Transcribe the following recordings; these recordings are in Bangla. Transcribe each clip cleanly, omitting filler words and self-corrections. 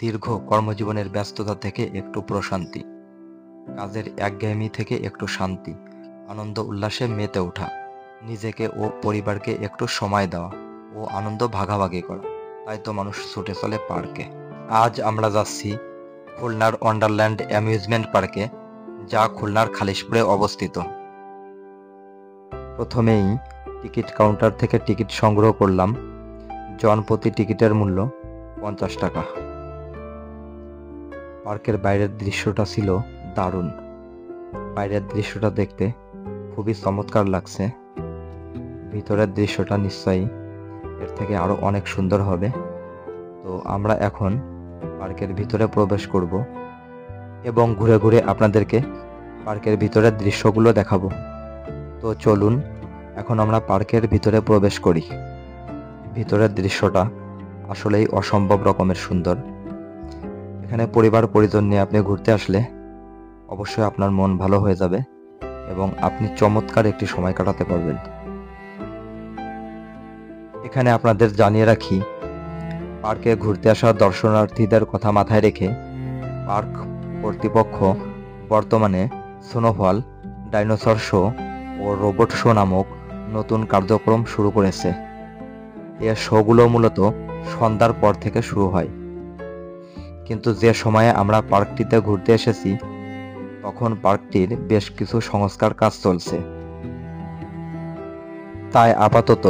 দীর্ঘ কর্মজীবনের ব্যস্ততা থেকে একটু প্রশান্তি, কাজের একঘেয়েমি থেকে একটু শান্তি, আনন্দ উল্লাসে মেতে ওঠা, নিজেকে ও পরিবারকে একটু সময় দেওয়া ও আনন্দ ভাগাভাগি করা। তাই তো মানুষ ছুটে চলে পার্কে। আজ আমরা যাচ্ছি খুলনার ওয়ান্ডারল্যান্ড অ্যামিউজমেন্ট পার্কে, যা খুলনার খালিশপুরে অবস্থিত। প্রথমেই টিকিট কাউন্টার থেকে টিকিট সংগ্রহ করলাম। জনপ্রতি টিকিটের মূল্য 50 টাকা। পার্কের বাইরের দৃশ্যটা ছিল দারুণ। বাইরের দৃশ্যটা দেখতে খুবই চমৎকার লাগছে। ভিতরের দৃশ্যটা নিশ্চয়ই এর থেকে আরো অনেক সুন্দর হবে। তো আমরা এখন পার্কের ভিতরে প্রবেশ করব এবং ঘুরে ঘুরে আপনাদেরকে পার্কের ভিতরের দৃশ্যগুলো দেখাবো। তো চলুন এখন আমরা পার্কের ভিতরে প্রবেশ করি। ভিতরের দৃশ্যটা আসলেই অসম্ভব রকমের সুন্দর। এখানে পরিবার পরিজন নিয়ে আপনি ঘুরতে আসলে অবশ্যই আপনার মন ভালো হয়ে যাবে এবং আপনি চমৎকার একটি সময় কাটাতে পারবেন। এখানে আপনাদের জানিয়ে রাখি, পার্কে ঘুরতে আসা দর্শনার্থীদের কথা মাথায় রেখে পার্ক কর্তৃপক্ষ বর্তমানে snowfall, dinosaur show oh robot show নামক নতুন কার্যক্রম শুরু করেছে। এই শোগুলো মূলত সন্ধ্যার পর থেকে শুরু হয়, কিন্তু যে সময়ে আমরা পার্কটিতে ঘুরতে এসেছি তখন পার্কটির বেশ কিছু সংস্কার কাজ চলছে। তাই আপাতত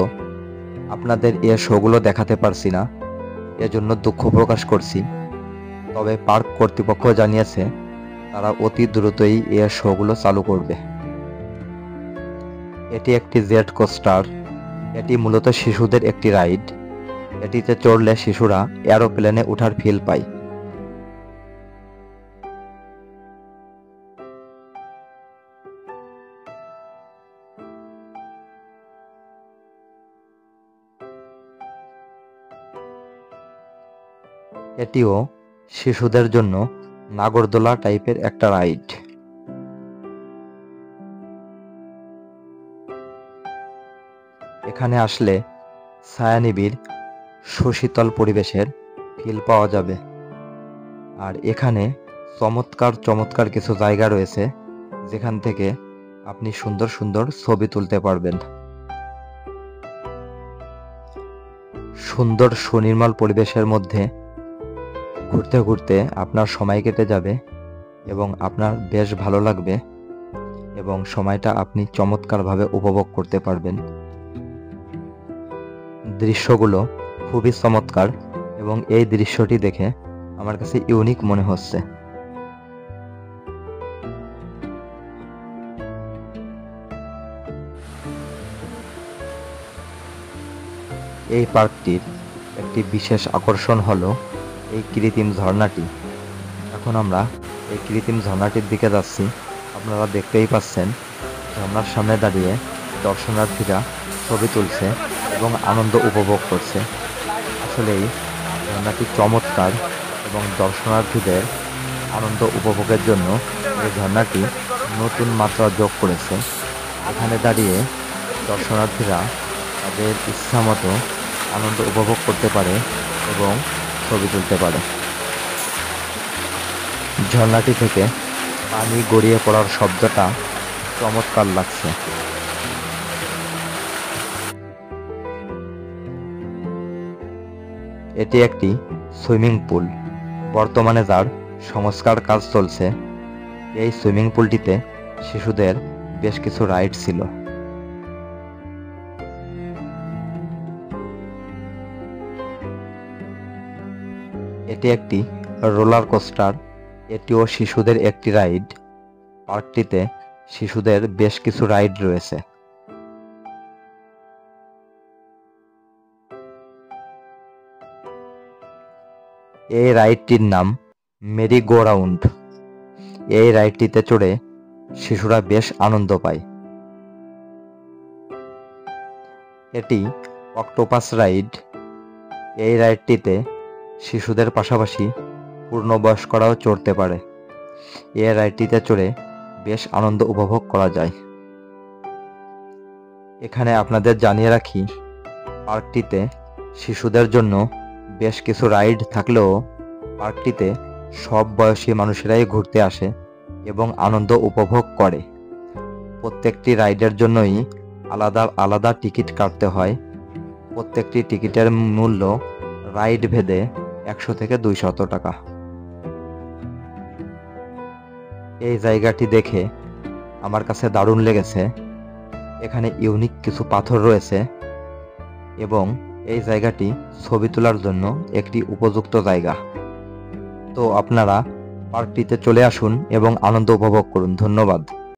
আপনাদের এই শোগুলো দেখাতে পারছি না, এজন্য দুঃখ প্রকাশ করছি। তবে পার্ক কর্তৃপক্ষ জানিয়েছে তারা অতি দ্রুতই এই শোগুলো চালু করবে। এটি একটি জেট কোস্টার। এটি মূলত শিশুদের একটি রাইড। এটিতে চড়লে শিশুরা এরোপ্লেনে ওঠার ফিল পায়। এটিও শিশুদের জন্য নাগরদোলা টাইপের একটা রাইড। এখানে আসলে ছায়ানিবিড় সুশীতল পরিবেশের ফিল পাওয়া যাবে। আর এখানে চমৎকার চমৎকার কিছু জায়গা রয়েছে যেখান থেকে আপনি সুন্দর সুন্দর ছবি তুলতে পারবেন। সুন্দর সুনির্মল পরিবেশের মধ্যে ঘুরতে ঘুরতে আপনার সময় কেটে যাবে এবং আপনার বেশ ভালো লাগবে এবং সময়টা আপনি চমৎকারভাবে উপভোগ করতে পারবেন। দৃশ্যগুলো খুবই চমৎকার এবং এই দৃশ্যটি দেখে আমার কাছে ইউনিক মনে হচ্ছে। এই পার্কটির একটি বিশেষ আকর্ষণ হলো এই কৃত্রিম ঝর্ণাটি। এখন আমরা এই কৃত্রিম ঝর্ণাটির দিকে যাচ্ছি। আপনারা দেখতেই পাচ্ছেন, ঝর্ণার সামনে দাঁড়িয়ে দর্শনার্থীরা ছবি তুলছে এবং আনন্দ উপভোগ করছে। আসলে এই ঝর্ণাটি চমৎকার এবং দর্শনার্থীদের আনন্দ উপভোগের জন্য এই ঝর্ণাটি নতুন মাত্রা যোগ করেছে। এখানে দাঁড়িয়ে দর্শনার্থীরা তাদের ইচ্ছা মতো আনন্দ উপভোগ করতে পারে এবং ছবি তুলতে পারে। ঝর্ণাটি থেকে পানি গড়িয়ে পড়ার শব্দটা চমৎকার লাগছে। এটি একটি সুইমিং পুল, বর্তমানে যার সংস্কার কাজ চলছে। এই সুইমিং পুলটিতে শিশুদের বেশ কিছু রাইড ছিল। এটি একটি রোলার কোস্টার। এটিও শিশুদের একটি রাইড। পার্কটিতে শিশুদের বেশ কিছু রাইড রয়েছে। এই রাইডটির নাম মেরি গো রাউন্ড। এই রাইডটিতে চড়ে শিশুরা বেশ আনন্দ পায়। এটি অক্টোপাস রাইড। এই রাইডটিতে শিশুদের পাশাপাশি পূর্ণবয়স্করাও চড়তে পারে। এই রাইডটিতে চড়ে বেশ আনন্দ উপভোগ করা যায়। এখানে আপনাদের জানিয়ে রাখি, পার্কটিতে শিশুদের জন্য বেশ কিছু রাইড থাকলেও পার্কটিতে সব বয়সী মানুষেরাই ঘুরতে আসে এবং আনন্দ উপভোগ করে। প্রত্যেকটি রাইডের জন্যই আলাদা আলাদা টিকিট কাটতে হয়। প্রত্যেকটি টিকিটের মূল্য রাইড ভেদে 100 থেকে 200 টাকা। এই জায়গাটি দেখে আমার কাছে দারুণ লেগেছে। এখানে ইউনিক কিছু পাথর রয়েছে এবং এই জায়গাটি ছবি তোলার জন্য একটি উপযুক্ত জায়গা। তো আপনারা পার্কটিতে চলে আসুন এবং আনন্দ উপভোগ করুন। ধন্যবাদ।